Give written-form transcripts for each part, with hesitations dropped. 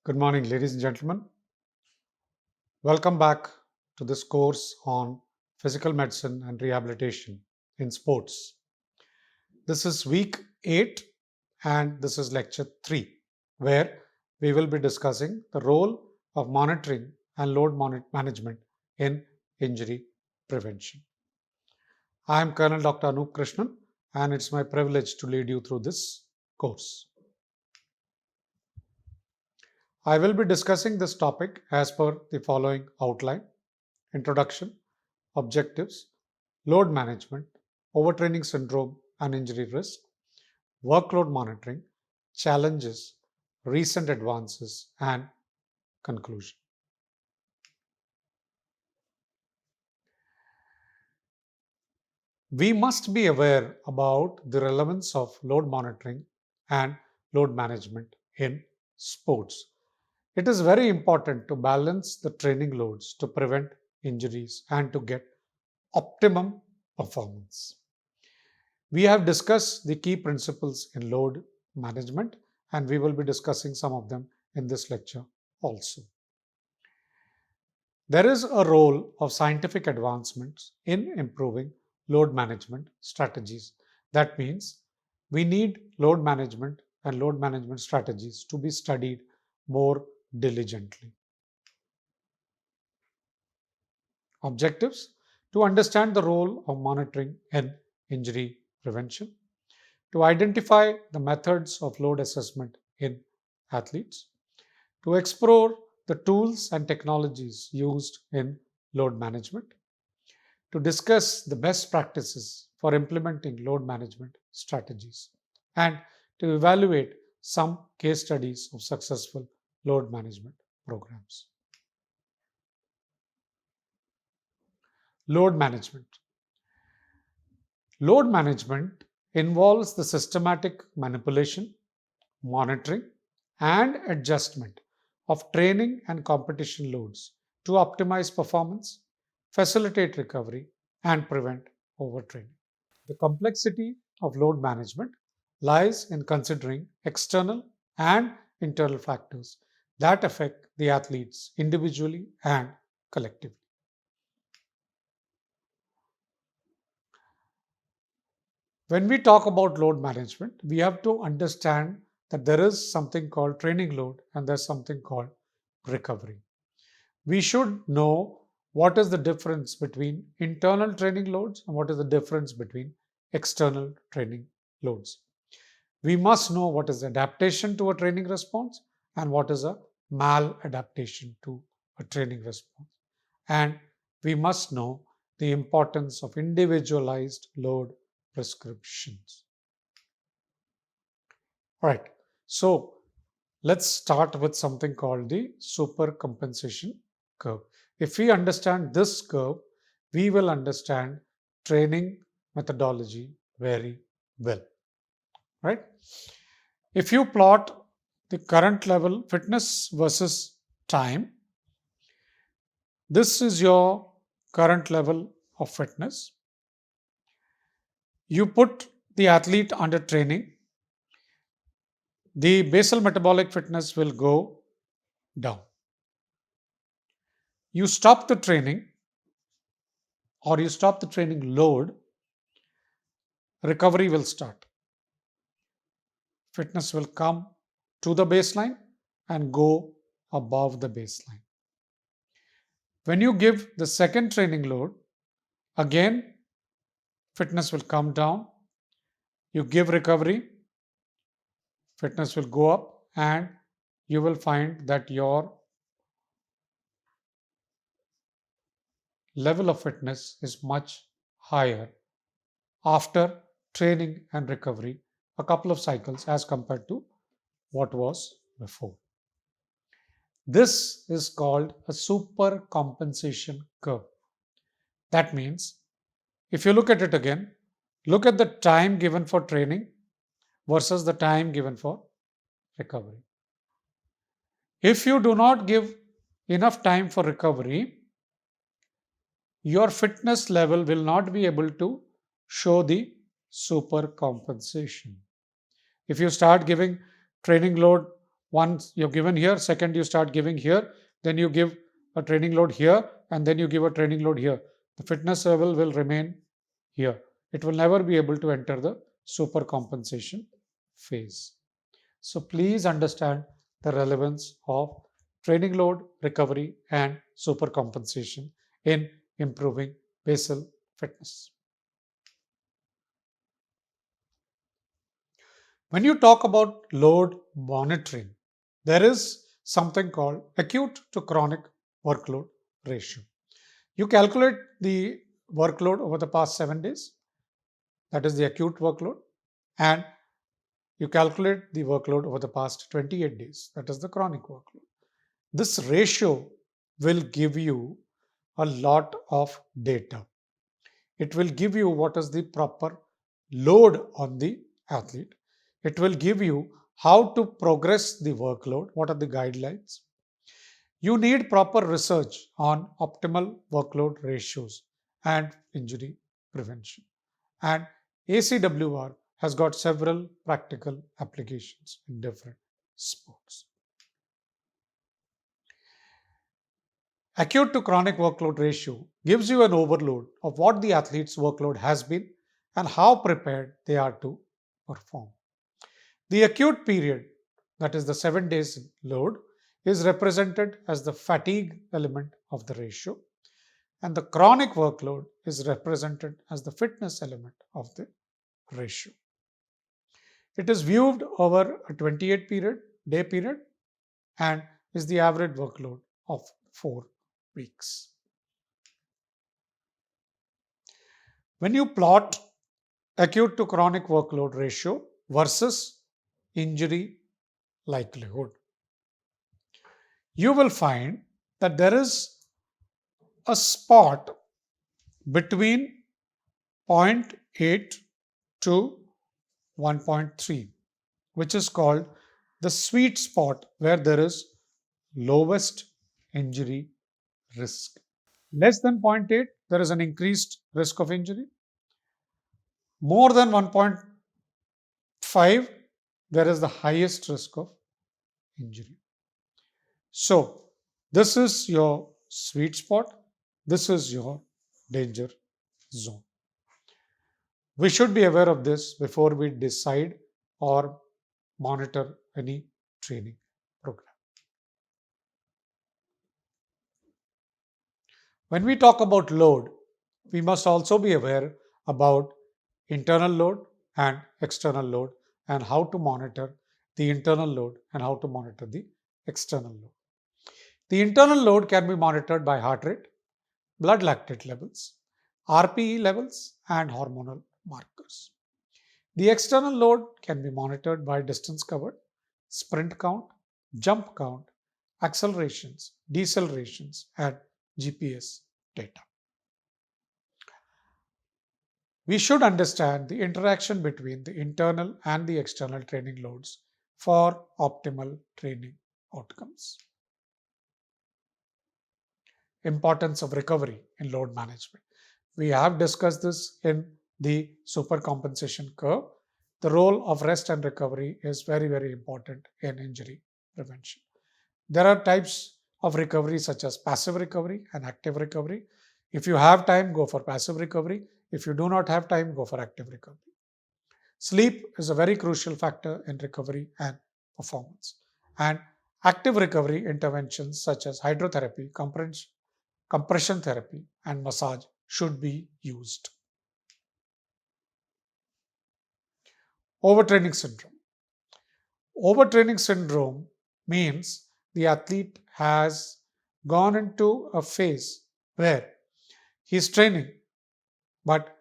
Good morning, ladies and gentlemen. Welcome back to this course on physical medicine and rehabilitation in sports. This is week 8 and this is lecture 3, where we will be discussing the role of monitoring and management in injury prevention. I am Colonel Dr. Anup Krishnan, and it's my privilege to lead you through this course. I will be discussing this topic as per the following outline: introduction, objectives, load management, overtraining syndrome and injury risk, workload monitoring, challenges, recent advances, and conclusion. We must be aware about the relevance of load monitoring and load management in sports. It is very important to balance the training loads to prevent injuries and to get optimum performance. We have discussed the key principles in load management, and we will be discussing some of them in this lecture also. There is a role of scientific advancements in improving load management strategies. That means we need load management and load management strategies to be studied more diligently. Objectives: to understand the role of monitoring in injury prevention, to identify the methods of load assessment in athletes, to explore the tools and technologies used in load management, to discuss the best practices for implementing load management strategies, and to evaluate some case studies of successful load management programs. Load management. Load management involves the systematic manipulation, monitoring, and adjustment of training and competition loads to optimize performance, facilitate recovery, and prevent overtraining. The complexity of load management lies in considering external and internal factors that affect the athletes individually and collectively. When we talk about load management, we have to understand that there is something called training load and there's something called recovery. We should know what is the difference between internal training loads and what is the difference between external training loads. We must know what is adaptation to a training response and what is a maladaptation to a training response. And we must know the importance of individualized load prescriptions. All right, so let's start with something called the supercompensation curve. If we understand this curve, we will understand training methodology very well, right? If you plot the current level fitness versus time, this is your current level of fitness. You put the athlete under training, the basal metabolic fitness will go down. You stop the training or you stop the training load, recovery will start. Fitness will come to the baseline and go above the baseline. When you give the second training load, again, fitness will come down. You give recovery, fitness will go up, and you will find that your level of fitness is much higher after training and recovery a couple of cycles as compared to what was before. This is called a supercompensation curve. That means if you look at it again, look at the time given for training versus the time given for recovery. If you do not give enough time for recovery, your fitness level will not be able to show the supercompensation. If you start giving training load Once you're given here, second you start giving here, then you give a training load here, and then you give a training load here. The fitness level will remain here. It will never be able to enter the super compensation phase. So please understand the relevance of training load, recovery, and super compensation in improving basal fitness. When you talk about load monitoring, there is something called acute to chronic workload ratio. You calculate the workload over the past 7 days, that is the acute workload, and you calculate the workload over the past 28 days, that is the chronic workload. This ratio will give you a lot of data. It will give you what is the proper load on the athlete. It will give you how to progress the workload, what are the guidelines. You need proper research on optimal workload ratios and injury prevention. And ACWR has got several practical applications in different sports. Acute to chronic workload ratio gives you an overload of what the athlete's workload has been and how prepared they are to perform. The acute period, that is the 7 days load, is represented as the fatigue element of the ratio, and the chronic workload is represented as the fitness element of the ratio. It is viewed over a 28-day period and is the average workload of 4 weeks. When you plot acute to chronic workload ratio versus injury likelihood, you will find that there is a spot between 0.8 to 1.3, which is called the sweet spot where there is lowest injury risk. Less than 0.8, there is an increased risk of injury. More than 1.5, there is the highest risk of injury. So, this is your sweet spot. This is your danger zone. We should be aware of this before we decide or monitor any training program. When we talk about load, we must also be aware about internal load and external load and how to monitor the internal load and how to monitor the external load. The internal load can be monitored by heart rate, blood lactate levels, RPE levels, and hormonal markers. The external load can be monitored by distance covered, sprint count, jump count, accelerations, decelerations, and GPS data. We should understand the interaction between the internal and the external training loads for optimal training outcomes. Importance of recovery in load management. We have discussed this in the super compensation curve. The role of rest and recovery is very, very important in injury prevention. There are types of recovery such as passive recovery and active recovery. If you have time, go for passive recovery. If you do not have time, go for active recovery. Sleep is a very crucial factor in recovery and performance. And active recovery interventions such as hydrotherapy, compression therapy, and massage should be used. Overtraining syndrome. Overtraining syndrome means the athlete has gone into a phase where he is training, but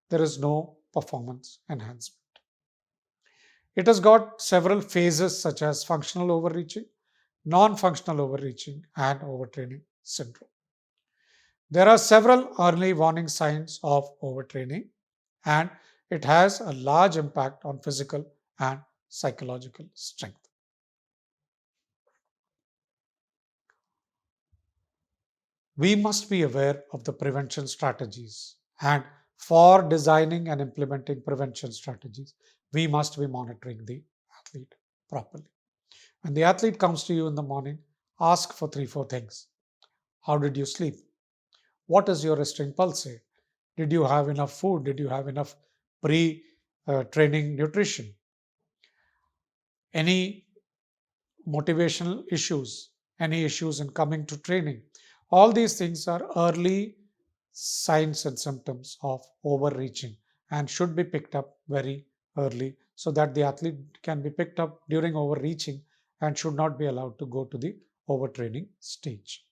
there is no performance enhancement. It has got several phases such as functional overreaching, non-functional overreaching, and overtraining syndrome. There are several early warning signs of overtraining, and it has a large impact on physical and psychological strength. We must be aware of the prevention strategies, and for designing and implementing prevention strategies, we must be monitoring the athlete properly. When the athlete comes to you in the morning, ask for 3 4 things. How did you sleep? What is your resting pulse say? Did you have enough food? Did you have enough pre training nutrition? Any motivational issues? Any issues in coming to training? All these things are early signs and symptoms of overreaching and should be picked up very early so that the athlete can be picked up during overreaching and should not be allowed to go to the overtraining stage.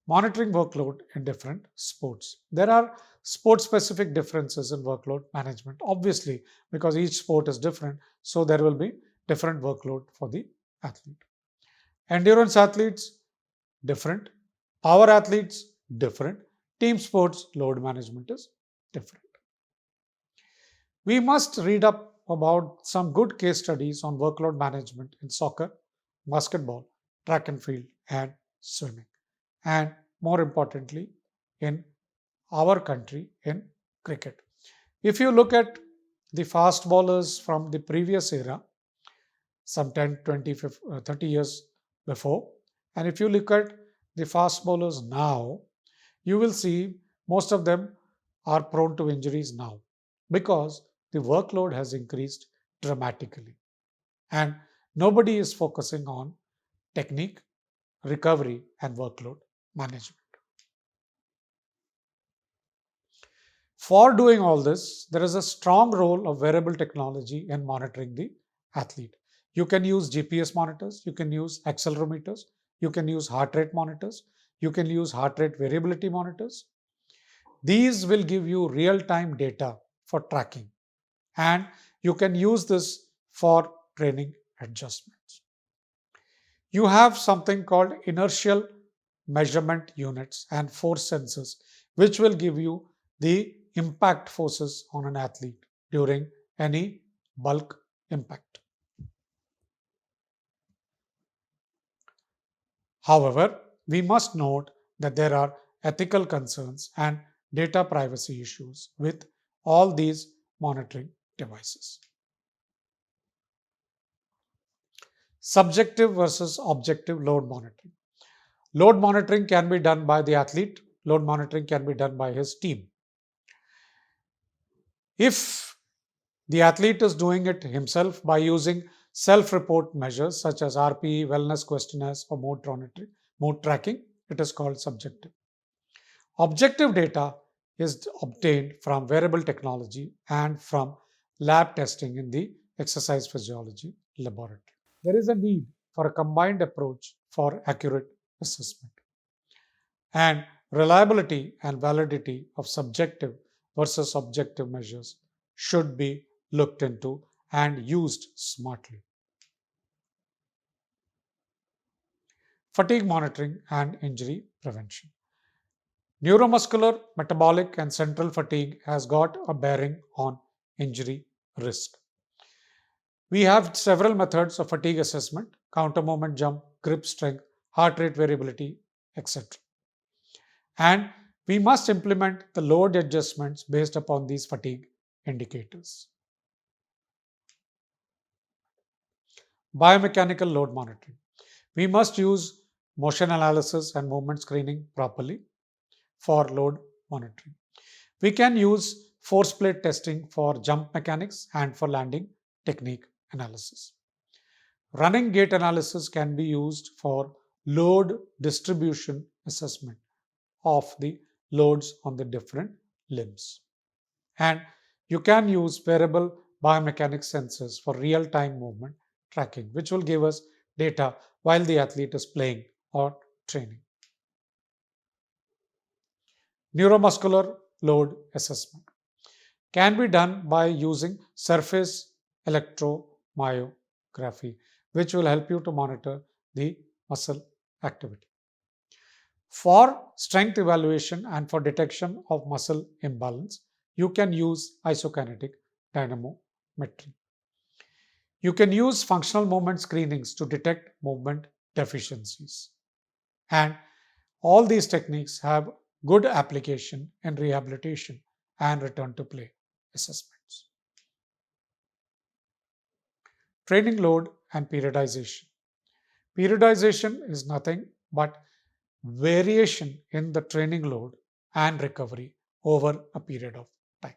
Monitoring workload in different sports. There are sport specific differences in workload management, obviously, because each sport is different, so there will be different workload for the athlete. Endurance athletes, different. Power athletes, different. Team sports, load management is different. We must read up about some good case studies on workload management in soccer, basketball, track and field, and swimming. And more importantly, in our country, in cricket. If you look at the fast bowlers from the previous era, some 10, 20, 30 years before, and if you look at the fast bowlers now, you will see most of them are prone to injuries now because the workload has increased dramatically and nobody is focusing on technique, recovery, and workload management. For doing all this, there is a strong role of wearable technology in monitoring the athlete. You can use GPS monitors, you can use accelerometers, you can use heart rate monitors, you can use heart rate variability monitors. These will give you real time data for tracking, and you can use this for training adjustments. You have something called inertial measurement units and force sensors, which will give you the impact forces on an athlete during any bulk impact. However, we must note that there are ethical concerns and data privacy issues with all these monitoring devices. Subjective versus objective load monitoring. Load monitoring can be done by the athlete, load monitoring can be done by his team. If the athlete is doing it himself by using self report measures such as RPE, wellness questionnaires, or mode tracking, it is called subjective. Objective data is obtained from wearable technology and from lab testing in the exercise physiology laboratory. There is a need for a combined approach for accurate assessment. And reliability and validity of subjective versus objective measures should be looked into and used smartly. Fatigue monitoring and injury prevention. Neuromuscular, metabolic, and central fatigue has got a bearing on injury risk. We have several methods of fatigue assessment: counter movement jump, grip strength, heart rate variability, etc. And we must implement the load adjustments based upon these fatigue indicators. Biomechanical load monitoring. We must use motion analysis and movement screening properly for load monitoring. We can use force plate testing for jump mechanics and for landing technique analysis. Running gait analysis can be used for load distribution assessment of the loads on the different limbs. And you can use wearable biomechanics sensors for real time movement tracking, which will give us data while the athlete is playing or training. Neuromuscular load assessment can be done by using surface electromyography, which will help you to monitor the muscle activity. For strength evaluation and for detection of muscle imbalance, you can use isokinetic dynamometry. You can use functional movement screenings to detect movement deficiencies. And all these techniques have good application in rehabilitation and return to play assessments. Training load and periodization. Periodization is nothing but variation in the training load and recovery over a period of time.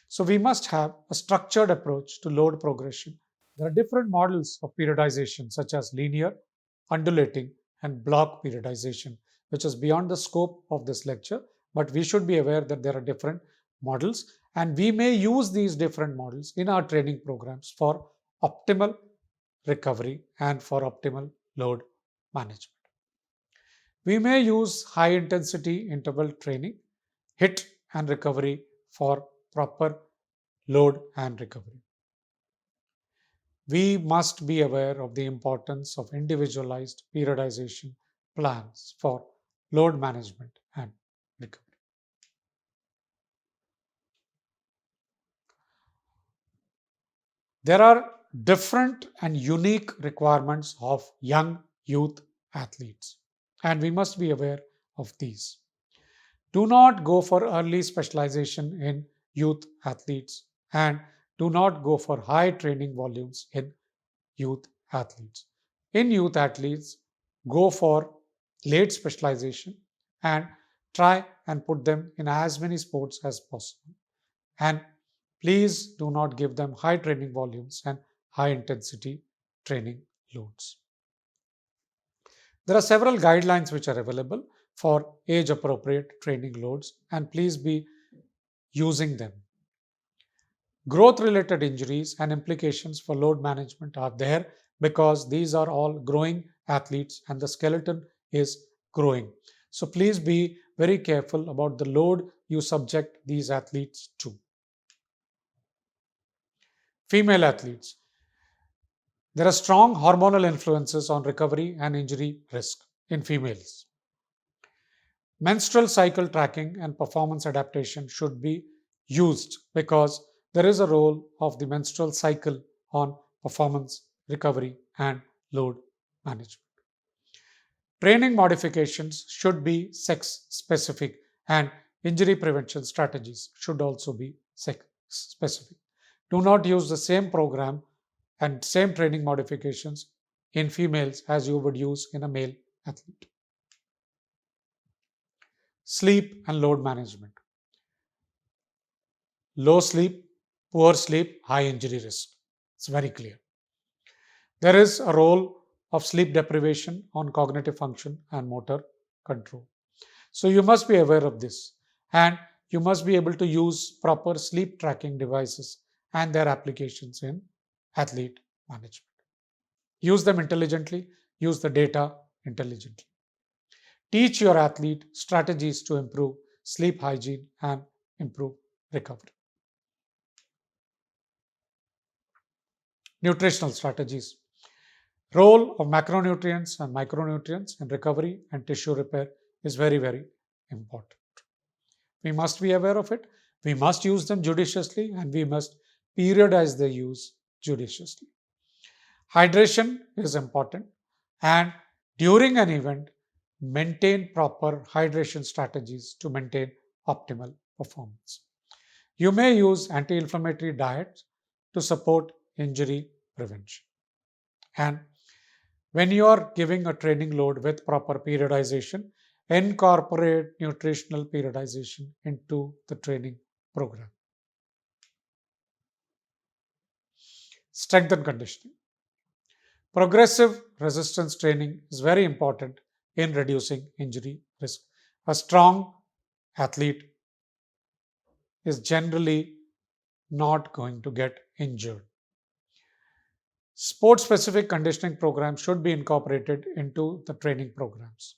So we must have a structured approach to load progression. There are different models of periodization, such as linear, undulating, and block periodization, which is beyond the scope of this lecture. But we should be aware that there are different models, and we may use these different models in our training programs for optimal recovery and for optimal load management. We may use high intensity interval training, HIT, and recovery for proper load and recovery. We must be aware of the importance of individualized periodization plans for load management and recovery. There are different and unique requirements of young youth athletes, and we must be aware of these. Do not go for early specialization in youth athletes, and do not go for high training volumes in youth athletes. In youth athletes, go for late specialization and try and put them in as many sports as possible. And please do not give them high training volumes and high intensity training loads. There are several guidelines which are available for age appropriate training loads, and please be using them. Growth related injuries and implications for load management are there because these are all growing athletes and the skeleton is growing. So please be very careful about the load you subject these athletes to. Female athletes. There are strong hormonal influences on recovery and injury risk in females. Menstrual cycle tracking and performance adaptation should be used because there is a role of the menstrual cycle on performance, recovery, and load management. Training modifications should be sex specific, and injury prevention strategies should also be sex specific. Do not use the same program and same training modifications in females as you would use in a male athlete. Sleep and load management. Low sleep, poor sleep, high injury risk. It's very clear. There is a role of sleep deprivation on cognitive function and motor control. So you must be aware of this, and you must be able to use proper sleep tracking devices and their applications in athlete management. Use them intelligently, use the data intelligently. Teach your athlete strategies to improve sleep hygiene and improve recovery. Nutritional strategies. Role of macronutrients and micronutrients in recovery and tissue repair is very, very important. We must be aware of it. We must use them judiciously and we must periodize their use judiciously. Hydration is important, and during an event, maintain proper hydration strategies to maintain optimal performance. You may use anti inflammatory diets to support injury prevention. And when you are giving a training load with proper periodization, incorporate nutritional periodization into the training program. Strength and conditioning. Progressive resistance training is very important in reducing injury risk. A strong athlete is generally not going to get injured. Sport specific conditioning programs should be incorporated into the training programs.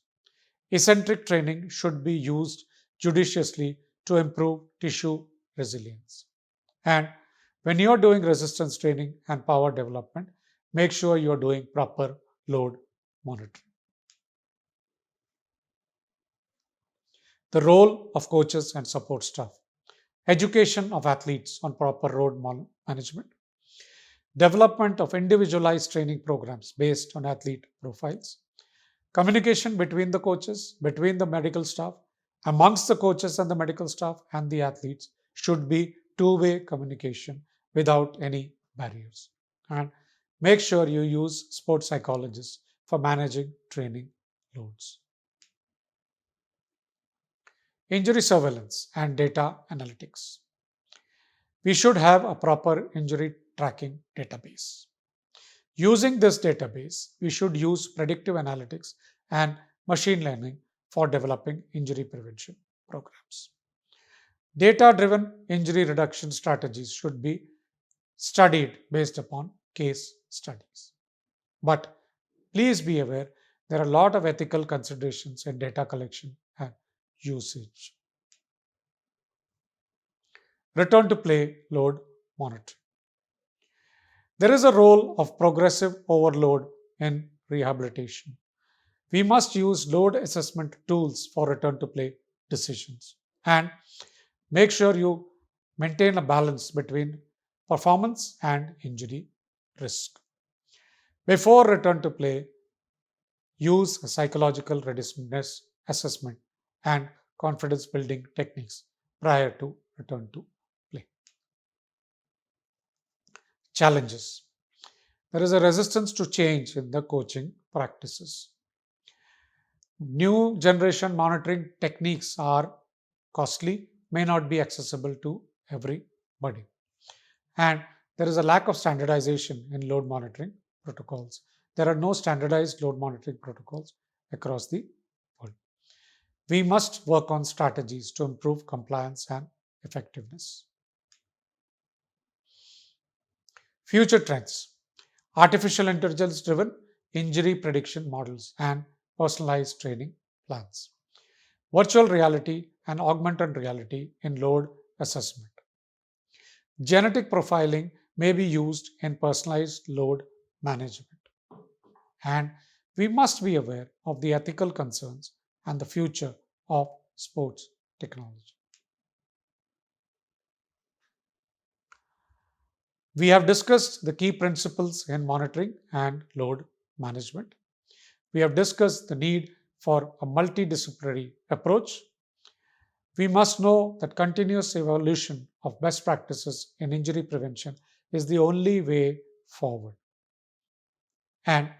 Eccentric training should be used judiciously to improve tissue resilience. And when you're doing resistance training and power development, make sure you're doing proper load monitoring. The role of coaches and support staff. Education of athletes on proper load management. Development of individualized training programs based on athlete profiles. Communication between the coaches, between the medical staff, amongst the coaches and the medical staff and the athletes should be two-way communication without any barriers. And Make sure you use sports psychologists for managing training loads. Injury surveillance and data analytics. We should have a proper injury tracking database. Using this database, we should use predictive analytics and machine learning for developing injury prevention programs. Data driven injury reduction strategies should be studied based upon case studies. But please be aware there are a lot of ethical considerations in data collection and usage. Return to play load monitoring. There is a role of progressive overload in rehabilitation. We must use load assessment tools for return to play decisions and make sure you maintain a balance between performance and injury risk. Before return to play, use a psychological readiness assessment and confidence building techniques prior to return to play. Challenges. There is a resistance to change in the coaching practices. New generation monitoring techniques are costly, may not be accessible to everybody. And there is a lack of standardization in load monitoring protocols. There are no standardized load monitoring protocols across the world. We must work on strategies to improve compliance and effectiveness. Future trends. Artificial intelligence driven injury prediction models and personalized training plans. Virtual reality and augmented reality in load assessment. Genetic profiling may be used in personalized load management. And we must be aware of the ethical concerns and the future of sports technology. We have discussed the key principles in monitoring and load management. We have discussed the need for a multidisciplinary approach. We must know that continuous evolution of best practices in injury prevention is the only way forward. And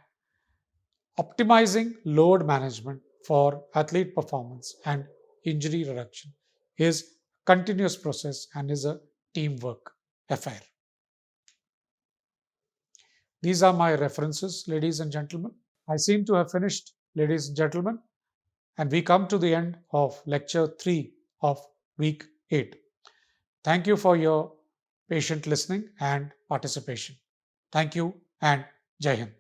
optimizing load management for athlete performance and injury reduction is a continuous process and is a teamwork affair. These are my references, ladies and gentlemen. I seem to have finished, ladies and gentlemen, and we come to the end of lecture 3 of week 8. Thank you for your patient listening and participation. Thank you and Jai Hind.